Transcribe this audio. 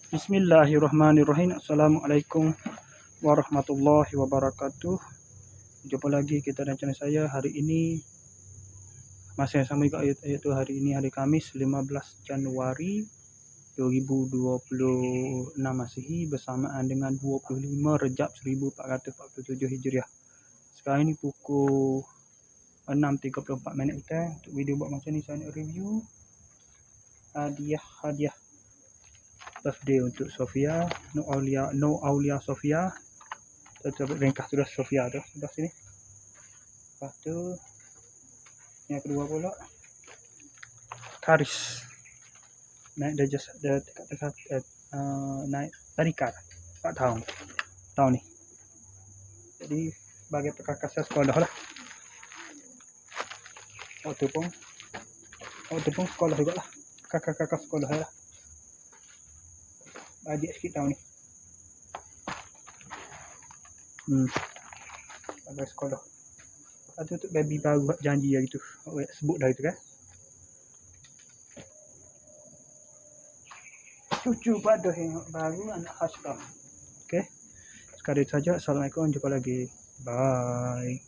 Bismillahirrahmanirrahim. Assalamualaikum warahmatullahi wabarakatuh. Jumpa lagi kita dan channel saya. Hari ini masih yang sama juga, iaitu hari ini hari Khamis 15 Januari 2026 Masihi bersamaan dengan 25 Rejab 1447 Hijriah. Sekarang ini pukul 6.34 minit petang. Untuk video buat macam ni saya nak review hadiah birthday untuk Sofia, No Aulia Sofia. Kita ringkas tulis Sofia tu sebelah sini. Lepas tu yang kedua pula Karis, naik naik tadika 4 tahun ni. Jadi bagi perkakasan sekolah lah. Waktu pun sekolah juga lah, kakak-kakak sekolah lah. Adik sikit tahun ni. Bagi sekolah. Lepas tu untuk baby baru buat janji hari tu. Sebut dah itu kan. Cucu pada yang baru anak Hashkah. Okay. Sekadar itu saja. Assalamualaikum. Jumpa lagi. Bye.